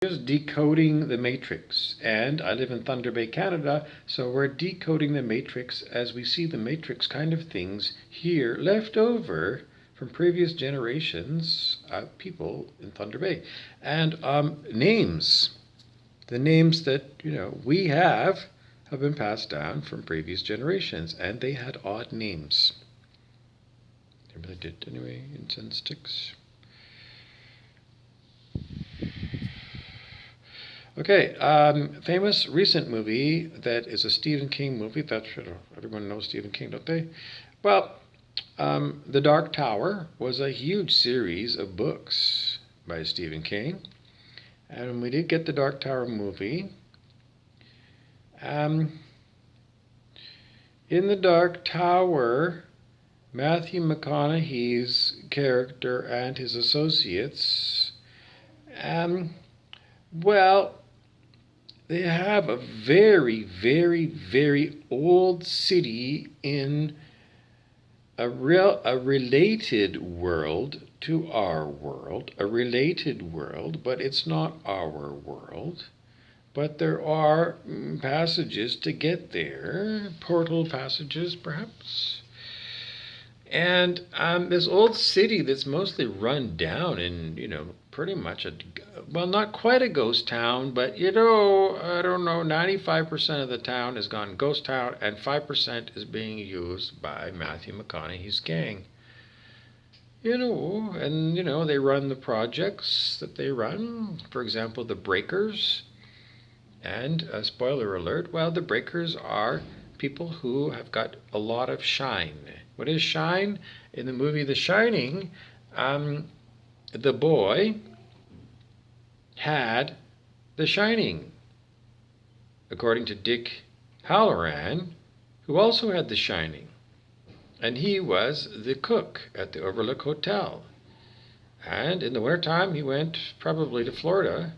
Just decoding the matrix, and I live in Thunder Bay, Canada, so we're decoding the matrix as we see the matrix kind of things here left over from previous generations of people in Thunder Bay. And names, the names that we have been passed down from previous generations, and they had odd names. They really did anyway. Incense sticks. Okay, famous recent movie that is a Stephen King movie. That everyone knows Stephen King, don't they? Well, The Dark Tower was a huge series of books by Stephen King, and we did get the Dark Tower movie. In the Dark Tower, Matthew McConaughey's character and his associates, well, they have a very, very, very old city in a related world to our world, a related world, but it's not our world. But there are passages to get there, portal passages perhaps. And this old city that's mostly run down and, pretty much not quite a ghost town, but, I don't know, 95% of the town has gone ghost town and 5% is being used by Matthew McConaughey's gang. They run the projects that they run. For example, the Breakers. And, spoiler alert, well, the Breakers are people who have got a lot of shine. What is shine? In the movie The Shining, the boy had the shining, according to Dick Halloran, who also had the shining. And he was the cook at the Overlook Hotel. And in the wintertime, he went probably to Florida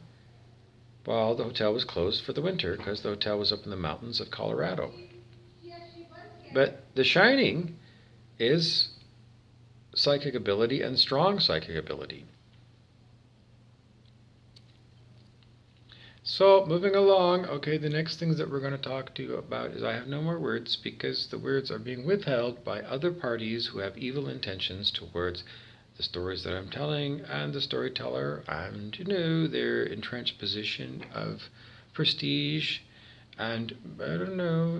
while the hotel was closed for the winter because the hotel was up in the mountains of Colorado. But the shining is psychic ability and strong psychic ability. So moving along, okay, the next things that we're going to talk to you about is I have no more words because the words are being withheld by other parties who have evil intentions towards the stories that I'm telling and the storyteller and, their entrenched position of prestige and,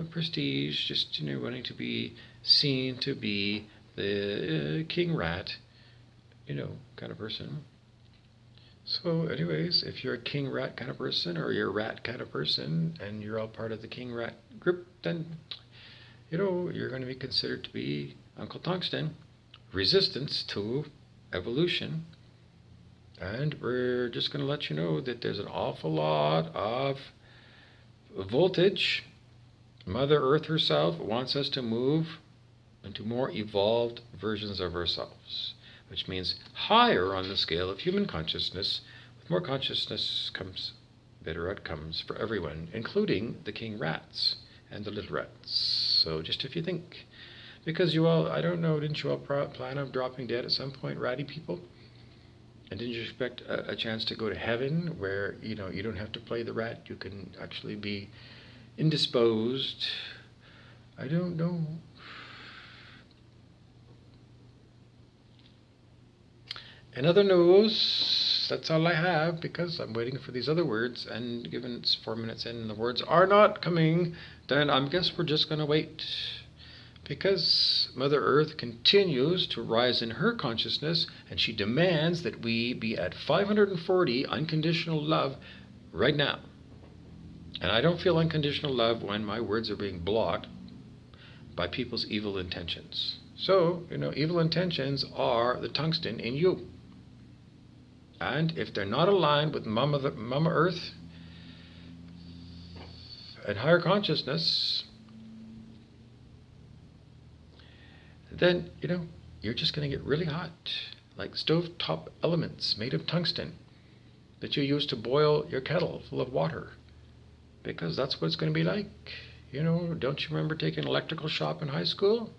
prestige, just, wanting to be seen to be the king rat, kind of person. So anyways, if you're a king rat kind of person or you're a rat kind of person and you're all part of the king rat group, then, you're going to be considered to be Uncle Tungsten, resistance to evolution. And we're just going to let you know that there's an awful lot of voltage. Mother Earth herself wants us to move into more evolved versions of ourselves, which means higher on the scale of human consciousness. With more consciousness comes better outcomes for everyone, including the king rats and the little rats. So just if you think, because you all, I don't know, didn't you all plan on dropping dead at some point, ratty people? And didn't you expect a chance to go to heaven where, you don't have to play the rat, you can actually be indisposed? I don't know. In other news, that's all I have because I'm waiting for these other words, and given it's 4 minutes in and the words are not coming, then I guess we're just going to wait. Because Mother Earth continues to rise in her consciousness, and she demands that we be at 540 unconditional love right now. And I don't feel unconditional love when my words are being blocked by people's evil intentions. So, evil intentions are the tungsten in you. And if they're not aligned with Mama Earth and higher consciousness, then, you're just going to get really hot, like stovetop elements made of tungsten that you use to boil your kettle full of water, because that's what it's going to be like. Don't you remember taking electrical shop in high school?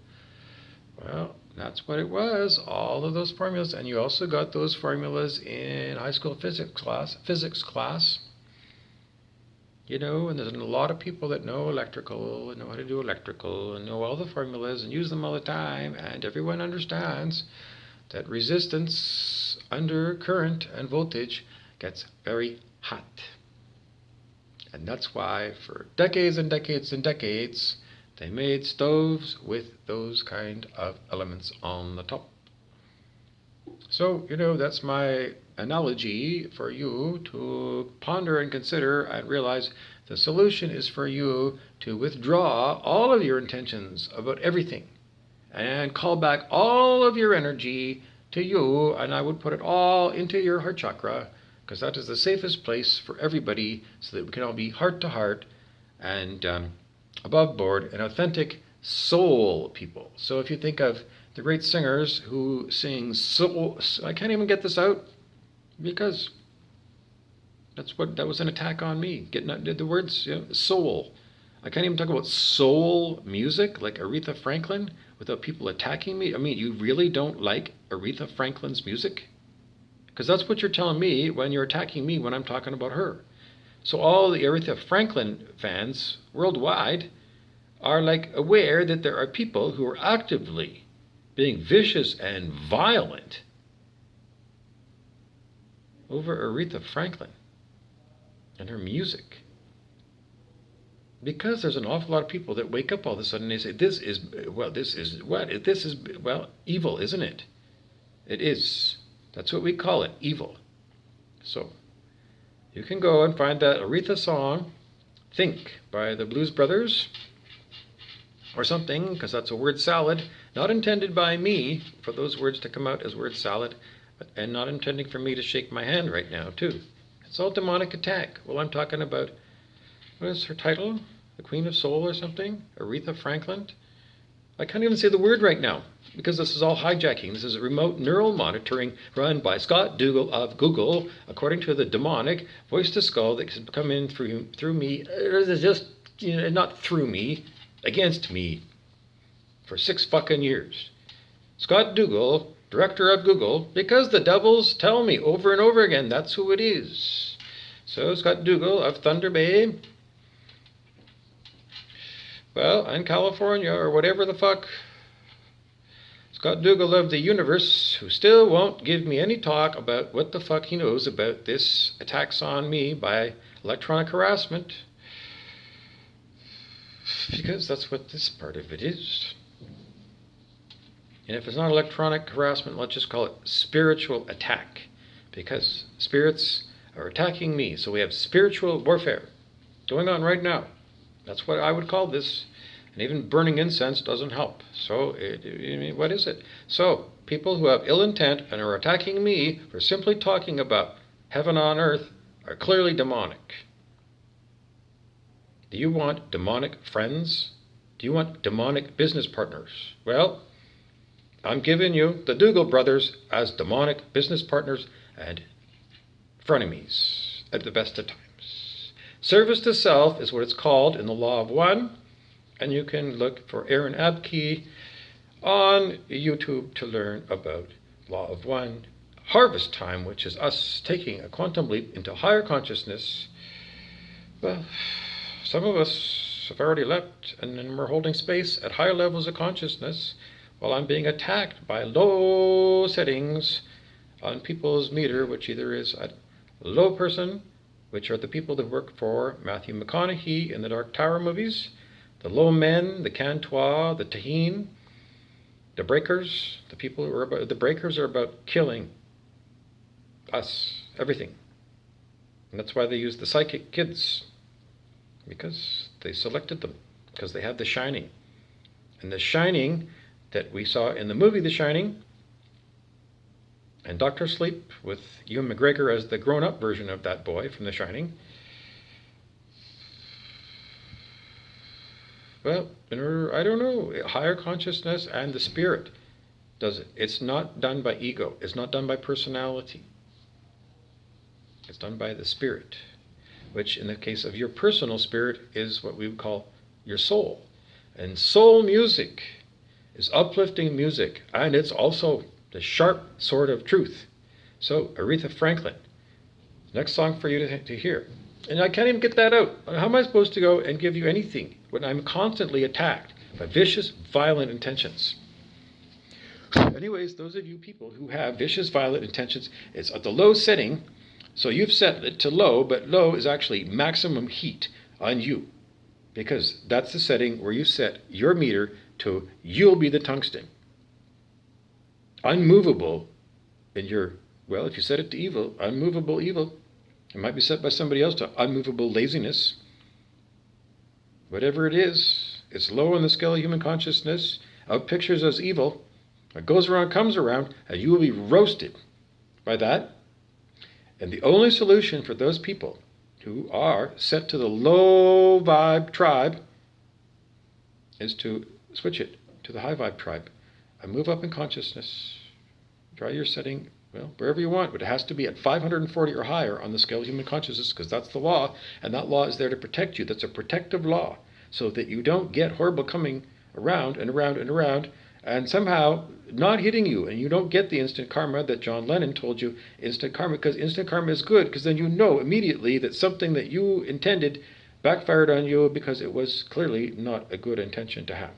Well, That's what it was, all of those formulas. And you also got those formulas in high school physics class. You know, and there's a lot of people that know electrical and know how to do electrical and know all the formulas and use them all the time. And everyone understands that resistance under current and voltage gets very hot. And that's why for decades and decades and decades, they made stoves with those kind of elements on the top. So, you know, that's my analogy for you to ponder and consider and realize the solution is for you to withdraw all of your intentions about everything and call back all of your energy to you, and I would put it all into your heart chakra, because that is the safest place for everybody, so that we can all be heart to heart and above board and authentic soul people. So if you think of the great singers who sing soul, I can't even get this out because that was an attack on me. Getting the words, you know, soul. I can't even talk about soul music like Aretha Franklin without people attacking me. I mean, you really don't like Aretha Franklin's music? Because that's what you're telling me when you're attacking me when I'm talking about her. So all the Aretha Franklin fans worldwide are like aware that there are people who are actively being vicious and violent over Aretha Franklin and her music. Because there's an awful lot of people that wake up all of a sudden and they say, this is evil, isn't it? It is. That's what we call it, evil. So you can go and find that Aretha song, Think, by the Blues Brothers, or something, because that's a word salad, not intended by me for those words to come out as word salad, and not intending for me to shake my hand right now, too. It's all demonic attack. Well, I'm talking about, what is her title? The Queen of Soul or something? Aretha Franklin? I can't even say the word right now, because this is all hijacking. This is a remote neural monitoring run by Scott Dougal of Google, according to the demonic voice to skull that can come in through me, just, you know, not through me, against me, for 6 fucking years. Scott Dougal, director of Google, because the devils tell me over and over again that's who it is. So Scott Dougal of Thunder Bay, well, in California or whatever the fuck, Scott Dougal of the universe, who still won't give me any talk about what the fuck he knows about this attacks on me by electronic harassment, because that's what this part of it is. And if it's not electronic harassment, let's just call it spiritual attack, because spirits are attacking me. So we have spiritual warfare going on right now. That's what I would call this. And even burning incense doesn't help. So what is it? So people who have ill intent and are attacking me for simply talking about heaven on earth are clearly demonic. Do you want demonic friends? Do you want demonic business partners? Well, I'm giving you the Dougal brothers as demonic business partners and frenemies at the best of times. Service to self is what it's called in the Law of One, and you can look for Aaron Abke on YouTube to learn about Law of One. Harvest time, which is us taking a quantum leap into higher consciousness. Well, some of us have already left, and then we're holding space at higher levels of consciousness while I'm being attacked by low settings on people's meter, which either is a low person, which are the people that work for Matthew McConaughey in the Dark Tower movies, the low men, the Cantois, the Tahine, the breakers. The people who are about, the breakers are about killing us, everything. And that's why they use the psychic kids, because they selected them, because they have the shining. And the shining that we saw in the movie The Shining, and Dr. Sleep with Ewan McGregor as the grown-up version of that boy from The Shining. Well, I don't know, higher consciousness and the spirit does it. It's not done by ego. It's not done by personality. It's done by the spirit, which in the case of your personal spirit is what we would call your soul. And soul music is uplifting music, and it's also the sharp sword of truth. So, Aretha Franklin, next song for you to hear. And I can't even get that out. How am I supposed to go and give you anything when I'm constantly attacked by vicious, violent intentions? Anyways, those of you people who have vicious, violent intentions, it's at the low setting. So you've set it to low, but low is actually maximum heat on you, because that's the setting where you set your meter to you'll be the tungsten. Unmovable in your, well, if you set it to evil, unmovable evil. It might be set by somebody else to unmovable laziness. Whatever it is, it's low on the scale of human consciousness, outpictures as evil. What goes around comes around, and you will be roasted by that. And the only solution for those people who are set to the low vibe tribe is to switch it to the high vibe tribe and move up in consciousness. Try your setting, well, wherever you want, but it has to be at 540 or higher on the scale of human consciousness, because that's the law, and that law is there to protect you. That's a protective law, so that you don't get horrible coming around and around and around, and somehow not hitting you, and you don't get the instant karma that John Lennon told you, instant karma, because instant karma is good, because then you know immediately that something that you intended backfired on you because it was clearly not a good intention to have.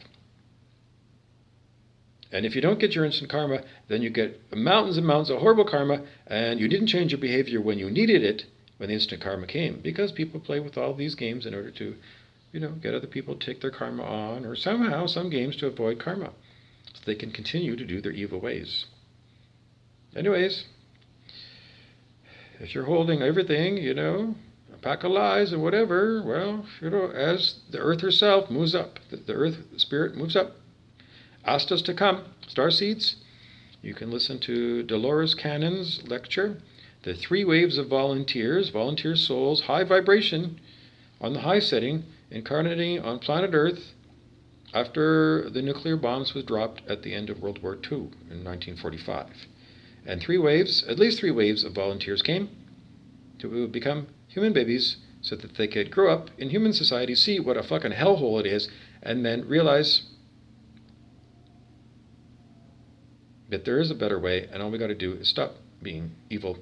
And if you don't get your instant karma, then you get mountains and mountains of horrible karma, and you didn't change your behavior when you needed it, when the instant karma came, because people play with all these games in order to, get other people to take their karma on, or somehow some games to avoid karma, so they can continue to do their evil ways. Anyways, if you're holding everything, a pack of lies and whatever, well, as the earth herself moves up, the earth spirit moves up, asked us to come, starseeds. You can listen to Dolores Cannon's lecture, The 3 Waves of Volunteers, Volunteer Souls, High Vibration, on the high setting, incarnating on planet Earth after the nuclear bombs was dropped at the end of World War II in 1945. And 3 waves, at least 3 waves of volunteers came to become human babies so that they could grow up in human society, see what a fucking hellhole it is, and then realize that there is a better way, and all we got to do is stop being evil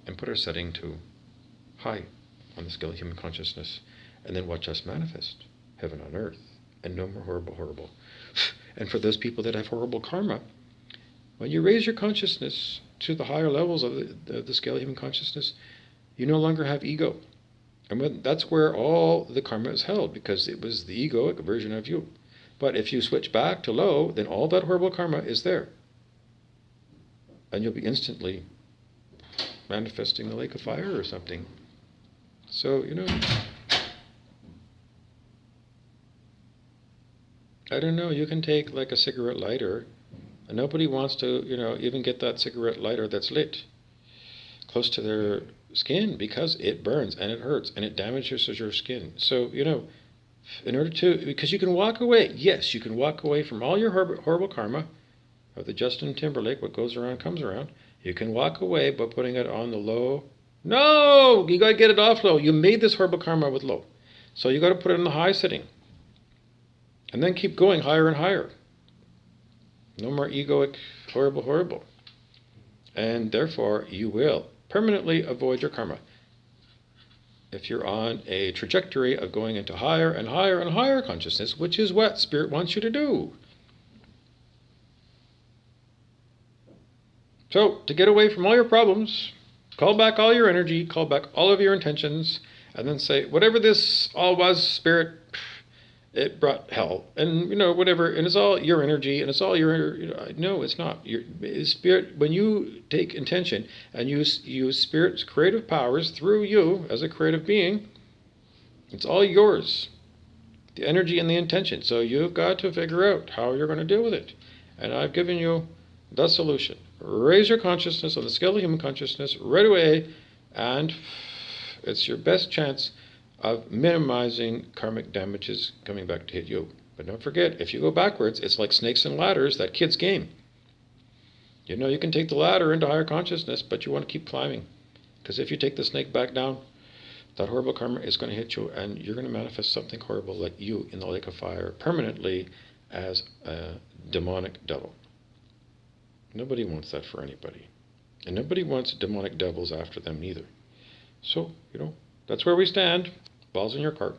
and put our setting to high on the scale of human consciousness, and then watch us manifest heaven on earth, and no more horrible. And for those people that have horrible karma, when you raise your consciousness to the higher levels of the scale of human consciousness, you no longer have ego. And that's where all the karma is held, because it was the egoic version of you. But if you switch back to low, then all that horrible karma is there. And you'll be instantly manifesting the lake of fire or something. So, I don't know, you can take like a cigarette lighter, and nobody wants to, even get that cigarette lighter that's lit close to their skin, because it burns and it hurts and it damages your skin. So, in order to, because you can walk away, yes, you can walk away from all your horrible karma of the Justin Timberlake, what goes around comes around. You can walk away by putting it on the low. No, you got to get it off low. You made this horrible karma with low. So you got to put it in the high setting. And then keep going higher and higher. No more egoic, horrible. And therefore, you will permanently avoid your karma if you're on a trajectory of going into higher and higher and higher consciousness, which is what Spirit wants you to do. So, to get away from all your problems, call back all your energy, call back all of your intentions, and then say, whatever this all was, Spirit, it brought hell, and whatever, and it's all your energy, and it's all your, no, it's not. Your Spirit, when you take intention and use Spirit's creative powers through you as a creative being, it's all yours, the energy and the intention. So you've got to figure out how you're going to deal with it, and I've given you the solution. Raise your consciousness on the scale of human consciousness right away, and it's your best chance of minimizing karmic damages coming back to hit you. But don't forget, if you go backwards, it's like snakes and ladders, that kid's game. You can take the ladder into higher consciousness, but you want to keep climbing. Because if you take the snake back down, that horrible karma is going to hit you, and you're going to manifest something horrible like you in the lake of fire permanently, as a demonic devil. Nobody wants that for anybody. And nobody wants demonic devils after them either. So, that's where we stand. Ball's in your court.